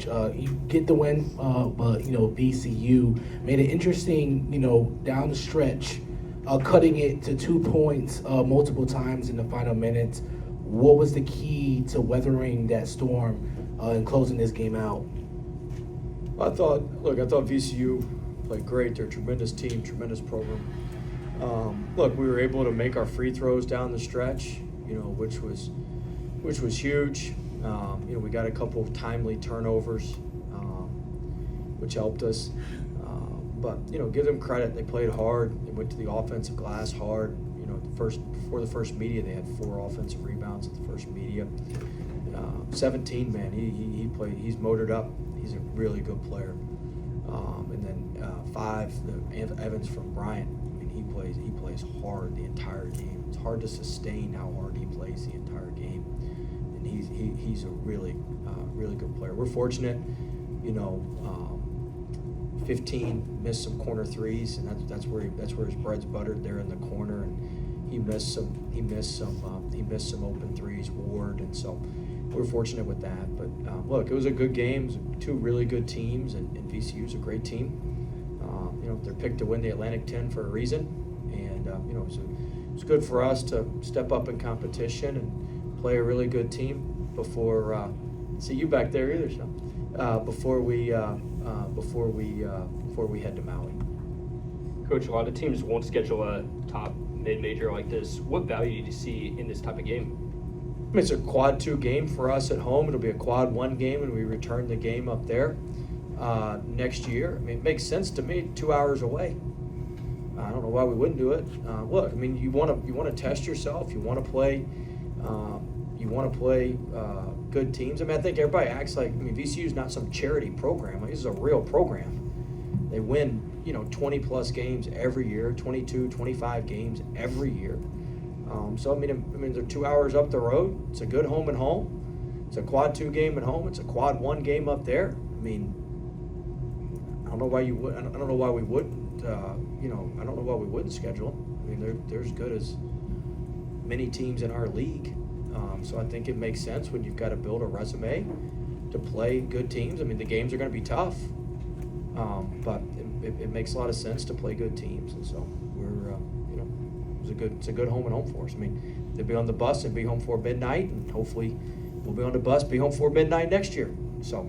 much. You get the win, but VCU made it interesting. Down the stretch, cutting it to 2 points multiple times in the final minutes. What was the key to weathering that storm and closing this game out? I thought VCU played great. They're a tremendous team, tremendous program. We were able to make our free throws down the stretch, which was huge. We got a couple of timely turnovers, which helped us. But give them credit. They played hard. They went to the offensive glass hard. Before the first media, they had 4 offensive rebounds at the first media. 17, man, he played. He's motored up. He's a really good player. And then 5, Evans from Bryant. I mean, he plays hard the entire game. It's hard to sustain how hard he plays the entire game. And he's a really good player. We're fortunate, 15 missed some corner threes, and that's where his bread's buttered there in the corner, and he missed some open threes, Ward, and so we're fortunate with that. But it was a good game. It was 2 really good teams, and VCU's a great team. They're picked to win the Atlantic 10 for a reason, and it's good for us to step up in competition and play a really good team before. See you back there either, Sean. Before we head to Maui. Coach, a lot of teams won't schedule a top mid-major like this. What value do you see in this type of game? I mean, it's a quad 2 game for us at home. It'll be a quad 1 game, and we return the game up there next year. I mean, it makes sense to me. 2 hours away. I don't know why we wouldn't do it. You want to test yourself. You want to play. Good teams. I mean, I think everybody acts like, VCU is not some charity program. This is a real program. They win, 20-plus games every year, 22, 25 games every year. They're 2 hours up the road. It's a good home and home. It's a quad 2 game at home. It's a quad 1 game up there. I don't know why you would. I don't know why we wouldn't. I don't know why we wouldn't schedule them. They're as good as many teams in our league. So I think it makes sense when you've got to build a resume to play good teams. The games are going to be tough, but it makes a lot of sense to play good teams. And so it's a good home and home for us. They'll be on the bus and be home for midnight, and hopefully we'll be on the bus, be home for midnight next year. So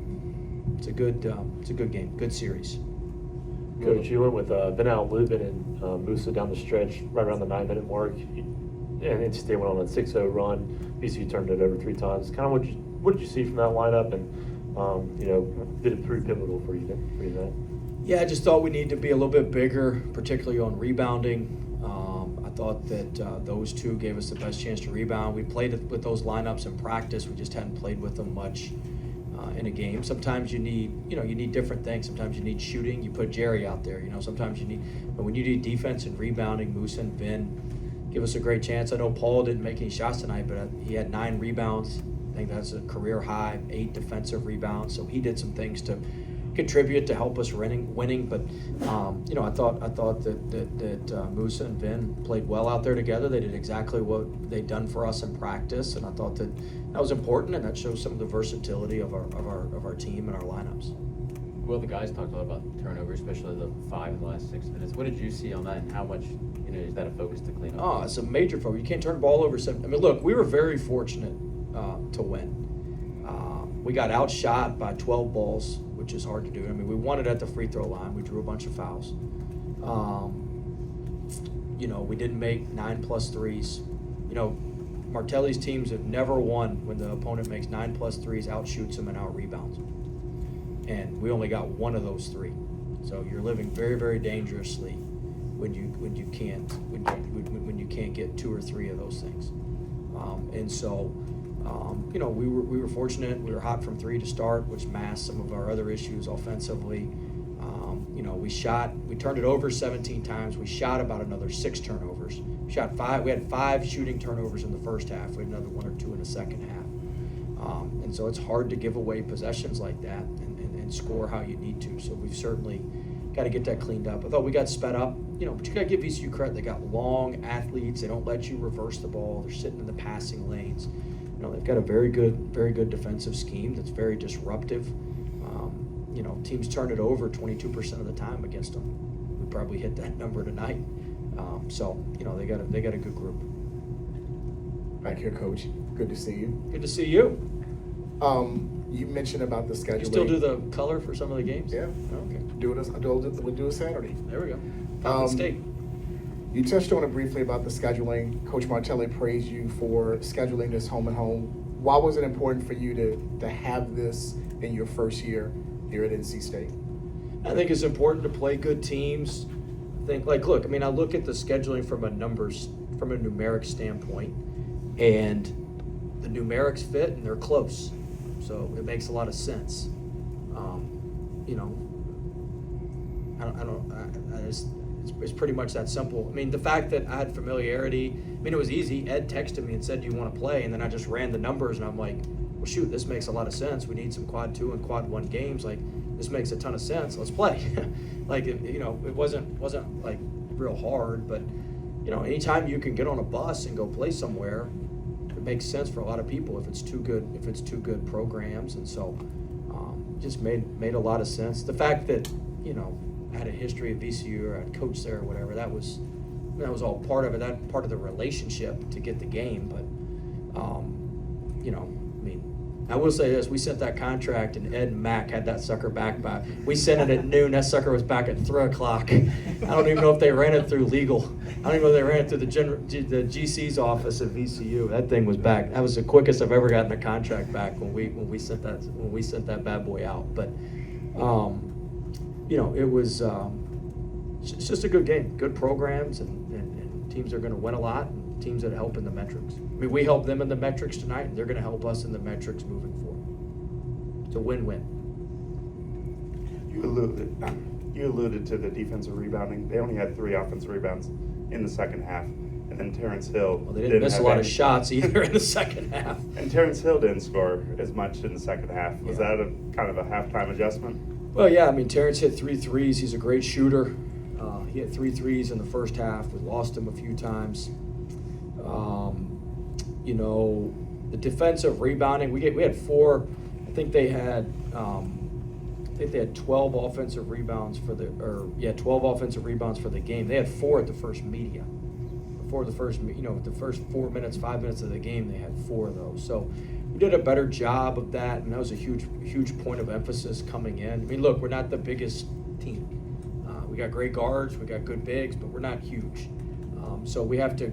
it's a good game, good series. Coach, you went with Benal Lubin and Musa down the stretch right around the 9-minute mark. And NC State went on a 6-0 run. VCU turned it over 3 times. Kind of what did you see from that lineup, and did it prove pivotal for you then? Yeah, I just thought we needed to be a little bit bigger, particularly on rebounding. I thought that those 2 gave us the best chance to rebound. We played with those lineups in practice. We just hadn't played with them much in a game. Sometimes you need different things. Sometimes you need shooting. You put Jerry out there. Sometimes you need, but when you need defense and rebounding, Musa and Vin give us a great chance. I know Paul didn't make any shots tonight, but he had 9 rebounds. I think that's a career high, 8 defensive rebounds. So he did some things to contribute to help us winning. But I thought that Musa and Vin played well out there together. They did exactly what they'd done for us in practice, and I thought that was important, and that shows some of the versatility of our team and our lineups. Well, the guys talked a lot about turnovers, especially the 5 in the last 6 minutes. What did you see on that, and how much is that a focus to clean up? Oh, it's a major focus. You can't turn the ball over. Look, we were very fortunate to win. We got outshot by 12 balls, which is hard to do. We won it at the free throw line. We drew a bunch of fouls. We didn't make 9+ threes. Martelli's teams have never won when the opponent makes 9+ threes, outshoots them, and out-rebounds them. And we only got 1 of those 3. So you're living very, very dangerously when you can't get 2 or 3 of those things. We were fortunate. We were hot from 3 to start, which masked some of our other issues offensively. We turned it over 17 times. We shot about another 6 turnovers. We shot 5. We had 5 shooting turnovers in the first half. We had another 1 or 2 in the second half. And so it's hard to give away possessions like that and score how you need to. So we've certainly got to get that cleaned up. I thought we got sped up, but you got to give VCU credit. They got long athletes. They don't let you reverse the ball. They're sitting in the passing lanes. They've got a very good defensive scheme that's very disruptive. Teams turn it over 22% of the time against them. We probably hit that number tonight. They got a good group. Back here, Coach. Good to see you. Good to see you. You mentioned about the scheduling. You still do the color for some of the games? Yeah. Okay. We'll do it Saturday. There we go. Falcon State. You touched on it briefly about the scheduling. Coach Martelli praised you for scheduling this home and home. Why was it important for you to have this in your first year here at NC State? I think it's important to play good teams. I look at the scheduling from a numeric standpoint, and the numerics fit and they're close. So it makes a lot of sense. It's pretty much that simple. I mean, the fact that I had familiarity, it was easy. Ed texted me and said, "Do you want to play?" And then I just ran the numbers, and I'm like, well, shoot, this makes a lot of sense. We need some quad 2 and quad 1 games. Like, this makes a ton of sense. Let's play. It wasn't like real hard, but anytime you can get on a bus and go play somewhere, it makes sense for a lot of people if it's two good programs. And so just made a lot of sense. The fact that I had a history at VCU or I had coached there or whatever, that was all part of it. That part of the relationship to get the game. But I will say this: we sent that contract, and Ed and Mac had that sucker back by. We sent it at noon. That sucker was back at 3:00. I don't even know if they ran it through legal. I don't even know if they ran it through the GC's office at VCU. That thing was back. That was the quickest I've ever gotten a contract back when we sent that bad boy out. But it was it's just a good game, good programs, and teams are going to win a lot. Teams that help in the metrics. We help them in the metrics tonight, and they're going to help us in the metrics moving forward. It's a win-win. You alluded to the defensive rebounding. They only had 3 offensive rebounds in the second half, and then Terrence Hill. Well, they didn't miss a lot of shots either in the second half. And Terrence Hill didn't score as much in the second half. Was that a kind of a halftime adjustment? Well, yeah. Terrence hit 3 threes. He's a great shooter. He hit 3 threes in the first half. We lost him a few times. The defensive rebounding, we had 4. I think they had 12 offensive rebounds for the 12 offensive rebounds for the game. They had 4 at the first media. Before the first, the first 4 minutes, 5 minutes of the game, they had 4 of those. So we did a better job of that, and that was a huge point of emphasis coming in. Look, we're not the biggest team. We got great guards, we got good bigs, but we're not huge. So we have to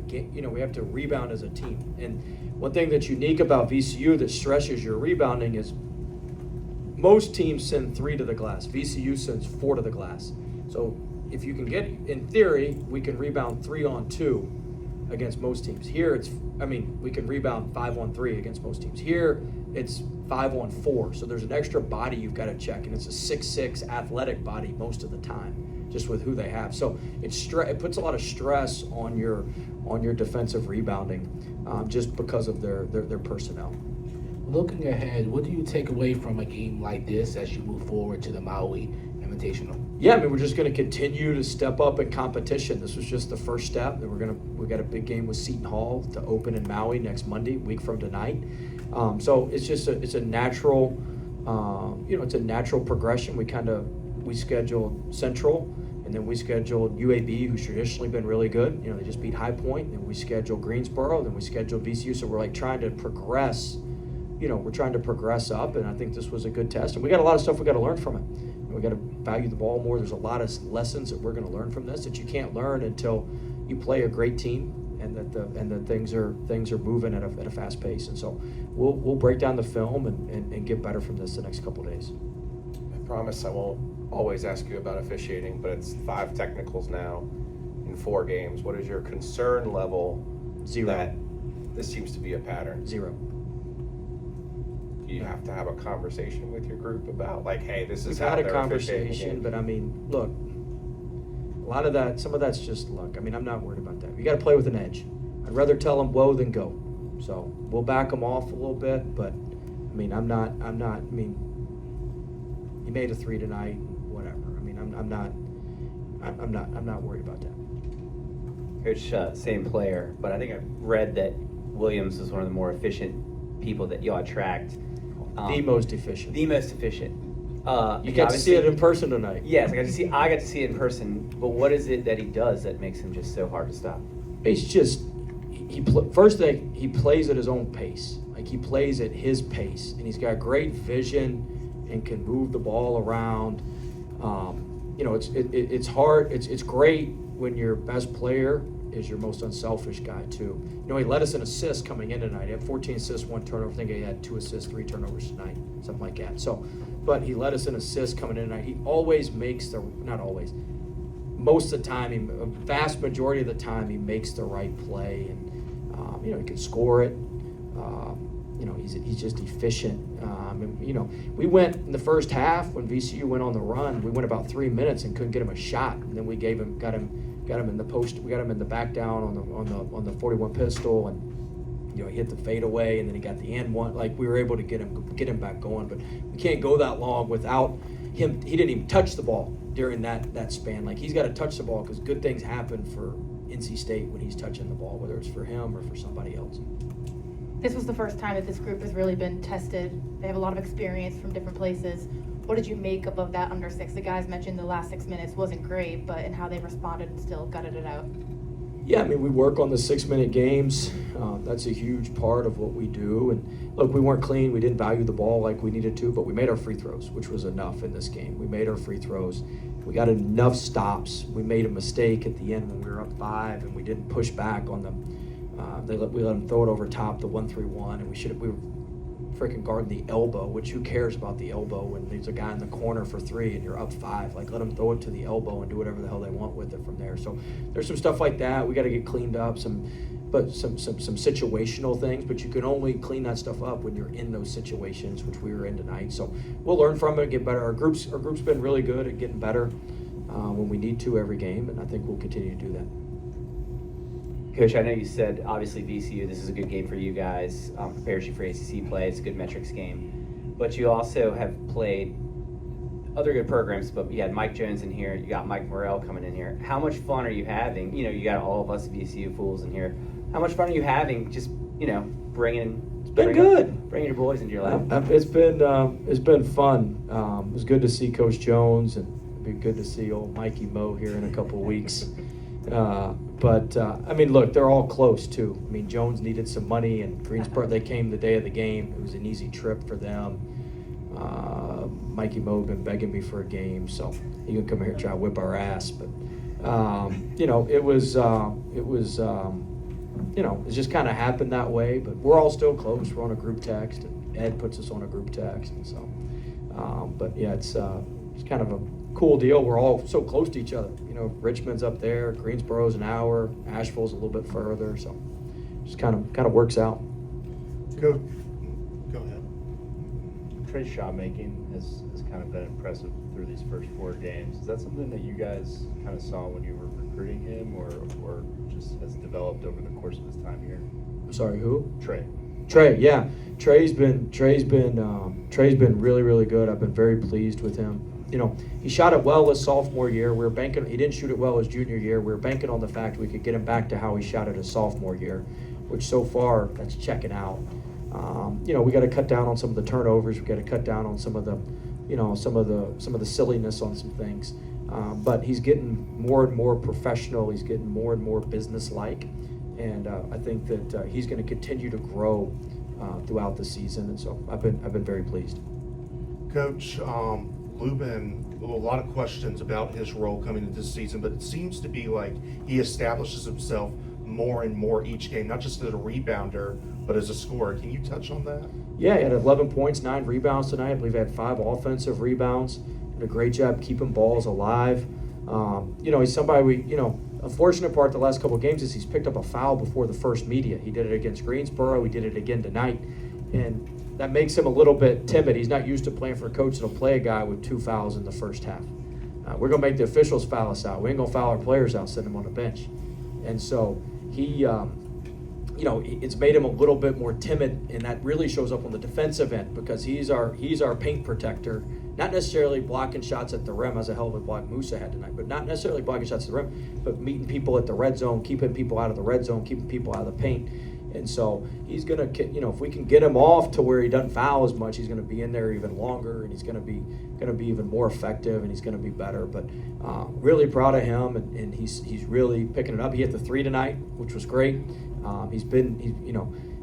rebound as a team. And one thing that's unique about VCU that stresses your rebounding is most teams send 3 to the glass. VCU sends 4 to the glass. So if you can get, in theory, we can rebound 3 on 2 against most teams. Here we can rebound 5 on 3 against most teams. Here it's 5 on 4. So there's an extra body you've got to check, and it's a 6'6" athletic body most of the time, just with who they have. So it puts a lot of stress on your defensive rebounding, just because of their personnel. Looking ahead, what do you take away from a game like this as you move forward to the Maui Invitational? Yeah, we're just going to continue to step up in competition. This was just the first step. We got a big game with Seton Hall to open in Maui next Monday, week from tonight. So it's just it's a natural, it's a natural progression. We scheduled Central, and then we scheduled UAB, who's traditionally been really good. They just beat High Point. Then we scheduled Greensboro. Then we scheduled VCU. So we're trying to progress. We're trying to progress up, and I think this was a good test. And we got a lot of stuff we got to learn from it. We got to value the ball more. There's a lot of lessons that we're going to learn from this that you can't learn until you play a great team, and that things are moving at a fast pace. And so we'll break down the film and get better from this the next couple of days. I promise I won't always ask you about officiating, but it's 5 technicals now in 4 games. What is your concern level? 0. That this seems to be a pattern. 0. Do you have to have a conversation with your group about, hey, this is We've how had a they're officiating conversation, the but game? look, a lot of that, some of that's just luck. I'm not worried about that. You got to play with an edge. I'd rather tell them whoa than go. So we'll back them off a little bit, but I'm not. He made a 3 tonight, whatever. I'm not worried about that. Coach, same player, but I think I've read that Williams is one of the more efficient people that y'all attract. The most efficient. The most efficient. You got to see it in person tonight. Yes, I got to see it in person. But what is it that he does that makes him just so hard to stop? It's just first thing, he plays at his own pace. Like, he plays at his pace, and he's got great vision and can move the ball around. It's hard. It's great when your best player is your most unselfish guy too. He led us in assists coming in tonight. He had 14 assists, 1 turnover. I think he had 2 assists, 3 turnovers tonight, something like that. So, but he led us in assists coming in tonight. He always makes not always, most of the time, a vast majority of the time, he makes the right play, and he can score it. He's just efficient. We went in the first half when VCU went on the run. We went about 3 minutes and couldn't get him a shot, and then we got him in the post. We got him in the back down on the 41 pistol, and he hit the fadeaway, and then he got the end one. Like, we were able to get him back going, but we can't go that long without him. He didn't even touch the ball during that span. Like, he's got to touch the ball because good things happen for NC State when he's touching the ball, whether it's for him or for somebody else. This was the first time that this group has really been tested. They have a lot of experience from different places. What did you make of that under 6? The guys mentioned the last 6 minutes wasn't great, but in how they responded and still gutted it out. Yeah, we work on the 6-minute games. That's a huge part of what we do. And look, we weren't clean. We didn't value the ball like we needed to, but we made our free throws, which was enough in this game. We made our free throws. We got enough stops. We made a mistake at the end when we were up 5, and we didn't push back on them. We let them throw it over top, the 1-3-1, and we were freaking guarding the elbow, which who cares about the elbow when there's a guy in the corner for 3 and you're up 5? Like, let them throw it to the elbow and do whatever the hell they want with it from there. So there's some stuff like that. We got to get cleaned up, some situational things, but you can only clean that stuff up when you're in those situations, which we were in tonight. So we'll learn from it and get better. Our group's been really good at getting better when we need to every game, and I think we'll continue to do that. Coach, I know you said, obviously, VCU, this is a good game for you guys, prepares you for ACC play, it's a good metrics game, but you also have played other good programs, but you had Mike Jones in here, you got Mike Morrell coming in here. How much fun are you having? You got all of us VCU fools in here. How much fun are you having just, bringing your boys into your life? It's been fun. It was good to see Coach Jones, and it'd be good to see old Mikey Moe here in a couple of weeks. Look, they're all close too. Jones needed some money, and Greensboro, they came the day of the game. It was an easy trip for them. Mikey Moe been begging me for a game, so he can come here and try to whip our ass. But it just kind of happened that way. But we're all still close. We're on a group text, and Ed puts us on a group text, and so. It's kind of a cool deal. We're all so close to each other. Richmond's up there, Greensboro's an hour, Asheville's a little bit further, so just kind of works out. Go ahead. Trey's shot making has kind of been impressive through these first 4 games. Is that something that you guys kind of saw when you were recruiting him, or just has developed over the course of his time here? I'm sorry, who? Trey, yeah. Trey's been really, really good. I've been very pleased with him. He shot it well his sophomore year. He didn't shoot it well his junior year. We were banking on the fact we could get him back to how he shot it his sophomore year, which so far that's checking out. We got to cut down on some of the turnovers. We got to cut down on some of the silliness on some things. But he's getting more and more professional. He's getting more and more business-like, and I think that he's going to continue to grow throughout the season. And so I've been very pleased. Coach, Lubin, a lot of questions about his role coming into this season, but it seems to be like he establishes himself more and more each game, not just as a rebounder, but as a scorer. Can you touch on that? Yeah, he had 11 points, 9 rebounds tonight. I believe he had 5 offensive rebounds. Did a great job keeping balls alive. He's somebody a fortunate part the last couple of games is he's picked up a foul before the first media. He did it against Greensboro. He did it again tonight. And that makes him a little bit timid. He's not used to playing for a coach that'll play a guy with 2 fouls in the first half. We're going to make the officials foul us out. We ain't going to foul our players out, send them on the bench. And so he, it's made him a little bit more timid, and that really shows up on the defensive end because he's our paint protector, not necessarily blocking shots at the rim, as a hell of a block Musa had tonight, but not necessarily blocking shots at the rim, but meeting people at the red zone, keeping people out of the red zone, keeping people out of the paint. And so he's gonna, if we can get him off to where he doesn't foul as much, he's gonna be in there even longer, and he's gonna be even more effective, and he's gonna be better. But really proud of him, and he's really picking it up. He hit the 3 tonight, which was great.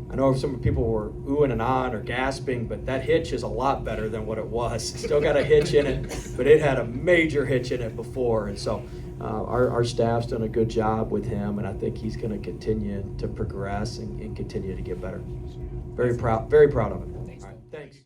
I know some people were oohing and ahhing or gasping, but that hitch is a lot better than what it was. Still got a hitch in it, but it had a major hitch in it before. And so our staff's done a good job with him, and I think he's going to continue to progress and continue to get better. Very proud of him. All right, thanks.